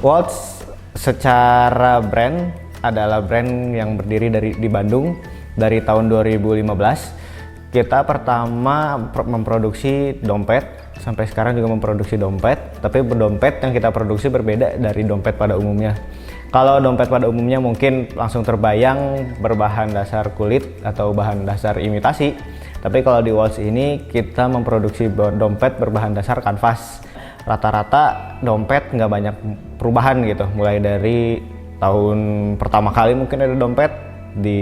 Waltz secara brand adalah brand yang berdiri di Bandung dari tahun 2015. Kita pertama memproduksi dompet, sampai sekarang juga memproduksi dompet, tapi dompet yang kita produksi berbeda dari dompet pada umumnya. Kalau dompet pada umumnya mungkin langsung terbayang berbahan dasar kulit atau bahan dasar imitasi, tapi kalau di Waltz ini kita memproduksi dompet berbahan dasar kanvas. Rata-rata dompet nggak banyak perubahan gitu, mulai dari tahun pertama kali mungkin ada dompet di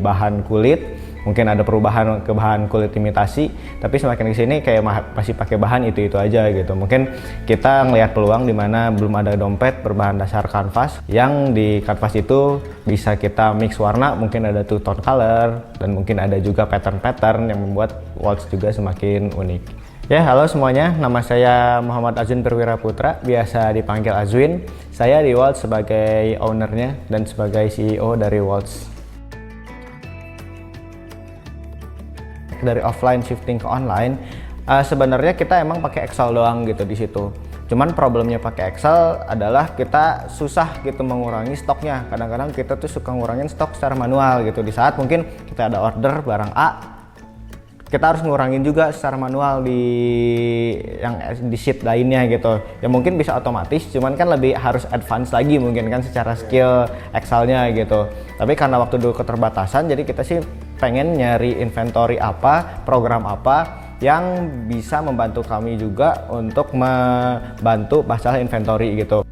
bahan kulit, mungkin ada perubahan ke bahan kulit imitasi, tapi semakin kesini kayak masih pakai bahan itu aja gitu. Mungkin kita ngelihat peluang di mana belum ada dompet berbahan dasar kanvas, yang di kanvas itu bisa kita mix warna, mungkin ada two tone color, dan mungkin ada juga pattern-pattern yang membuat Waltz juga semakin unik. Ya, halo semuanya, nama saya Muhammad Azwin Perwira Putra, biasa dipanggil Azwin. Saya di Waltz sebagai ownernya dan sebagai CEO dari Waltz. Dari offline shifting ke online, sebenarnya kita emang pakai Excel doang gitu di situ. Cuman problemnya pakai Excel adalah kita susah gitu mengurangi stoknya. Kadang-kadang kita tuh suka ngurangin stok secara manual gitu. Di saat mungkin kita ada order barang A, kita harus ngurangin juga secara manual di sheet lainnya gitu. Ya mungkin bisa otomatis, cuman kan lebih harus advance lagi mungkin kan secara skill Excelnya gitu. Tapi karena waktu dulu keterbatasan, jadi kita sih pengen nyari inventory apa, program apa yang bisa membantu kami juga untuk membantu masalah inventory gitu.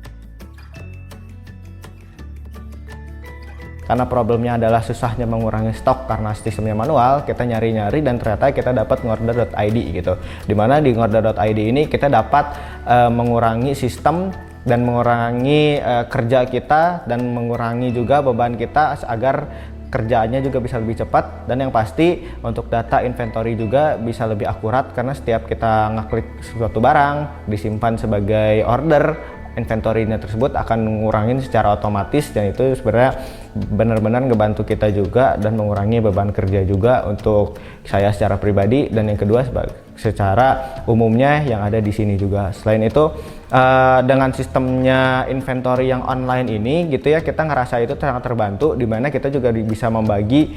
Karena problemnya adalah susahnya mengurangi stok karena sistemnya manual, kita nyari-nyari dan ternyata kita dapat ngorder.id gitu. Dimana di ngorder.id ini kita dapat mengurangi sistem dan mengurangi kerja kita dan mengurangi juga beban kita agar kerjaannya juga bisa lebih cepat, dan yang pasti untuk data inventory juga bisa lebih akurat karena setiap kita ngeklik suatu barang disimpan sebagai order, inventory-nya tersebut akan mengurangin secara otomatis, dan itu sebenarnya benar-benar ngebantu kita juga dan mengurangi beban kerja juga untuk saya secara pribadi, dan yang kedua secara umumnya yang ada di sini juga. Selain itu dengan sistemnya inventory yang online ini gitu ya, kita ngerasa itu sangat terbantu, di mana kita juga bisa membagi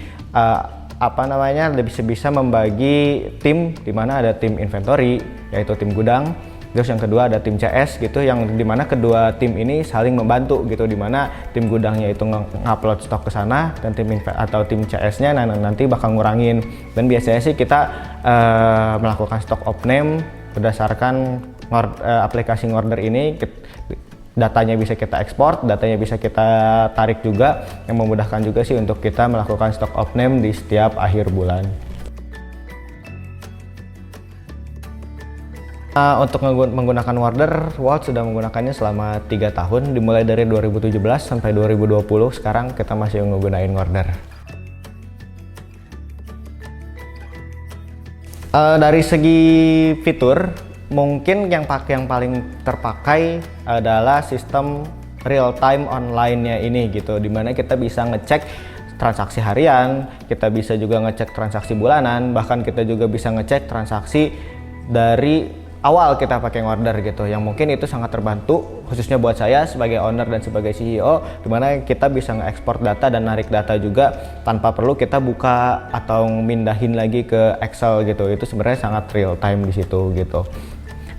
bisa membagi tim, di mana ada tim inventory yaitu tim gudang. Terus yang kedua ada tim CS gitu, yang dimana kedua tim ini saling membantu gitu, dimana tim gudangnya itu ngupload stok ke sana dan tim tim CS-nya nanti bakal ngurangin. Dan biasanya sih kita melakukan stock off-name berdasarkan aplikasi ngorder ini. Datanya bisa kita ekspor, datanya bisa kita tarik juga, yang memudahkan juga sih untuk kita melakukan stock off-name di setiap akhir bulan. Untuk menggunakan order, Waltz sudah menggunakannya selama 3 tahun, dimulai dari 2017 sampai 2020, sekarang kita masih menggunakan order. Dari segi fitur, mungkin yang paling terpakai adalah sistem real time online-nya ini gitu, dimana kita bisa ngecek transaksi harian, kita bisa juga ngecek transaksi bulanan, bahkan kita juga bisa ngecek transaksi dari awal kita pakai order gitu, yang mungkin itu sangat terbantu khususnya buat saya sebagai owner dan sebagai CEO, dimana kita bisa nge-export data dan narik data juga tanpa perlu kita buka atau mindahin lagi ke Excel gitu. Itu sebenarnya sangat real time di situ gitu.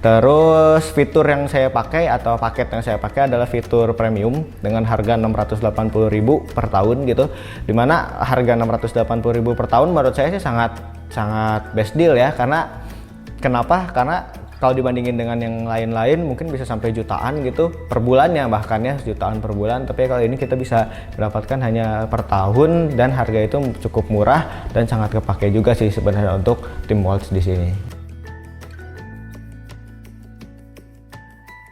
Terus fitur yang saya pakai atau paket yang saya pakai adalah fitur premium dengan harga 680.000 per tahun gitu, dimana harga 680.000 per tahun menurut saya sih sangat best deal ya. Kenapa? Karena kalau dibandingin dengan yang lain-lain mungkin bisa sampai jutaan gitu per bulannya, bahkan ya jutaan per bulan, tapi kalau ini kita bisa mendapatkan hanya per tahun, dan harga itu cukup murah dan sangat kepake juga sih sebenarnya untuk tim Waltz di sini.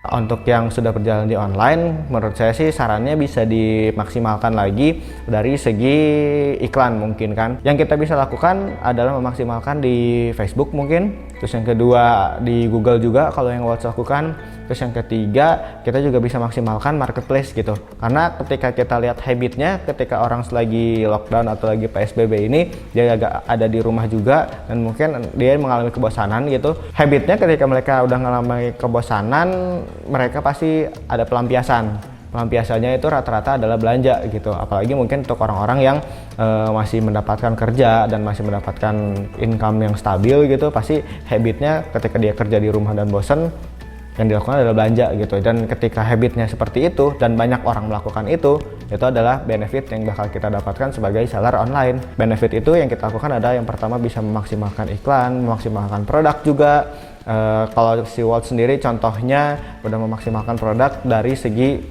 Untuk yang sudah berjalan di online, menurut saya sih sarannya bisa dimaksimalkan lagi dari segi iklan mungkin kan. Yang kita bisa lakukan adalah memaksimalkan di Facebook mungkin, terus yang kedua di Google juga kalau yang Waltz lakukan, terus yang ketiga kita juga bisa maksimalkan marketplace gitu. Karena ketika kita lihat habitnya ketika orang lagi lockdown atau lagi PSBB ini, dia agak ada di rumah juga dan mungkin dia mengalami kebosanan gitu. Habitnya ketika mereka udah mengalami kebosanan, mereka pasti ada pelampiasannya itu rata-rata adalah belanja gitu, apalagi mungkin untuk orang-orang yang masih mendapatkan kerja dan masih mendapatkan income yang stabil gitu, pasti habitnya ketika dia kerja di rumah dan bosen, yang dilakukan adalah belanja gitu. Dan ketika habitnya seperti itu dan banyak orang melakukan itu adalah benefit yang bakal kita dapatkan sebagai seller online. Benefit itu yang kita lakukan adalah yang pertama bisa memaksimalkan iklan, memaksimalkan produk juga. Kalau si Wolt sendiri contohnya udah memaksimalkan produk dari segi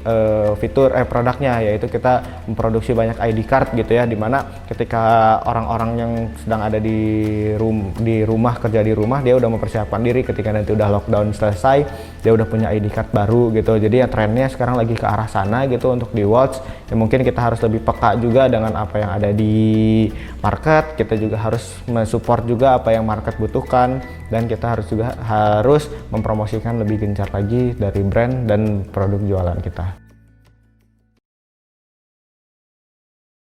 fitur produknya, yaitu kita memproduksi banyak ID card gitu ya, dimana ketika orang-orang yang sedang ada di rumah, kerja di rumah, dia udah mempersiapkan diri ketika nanti udah lockdown selesai, dia udah punya ID card baru gitu. Jadi ya trennya sekarang lagi ke arah sana gitu untuk di Wolt. Ya mungkin kita harus lebih peka juga dengan apa yang ada di market, kita juga harus mensupport juga apa yang market butuhkan, dan kita harus mempromosikan lebih gencar lagi dari brand dan produk jualan kita.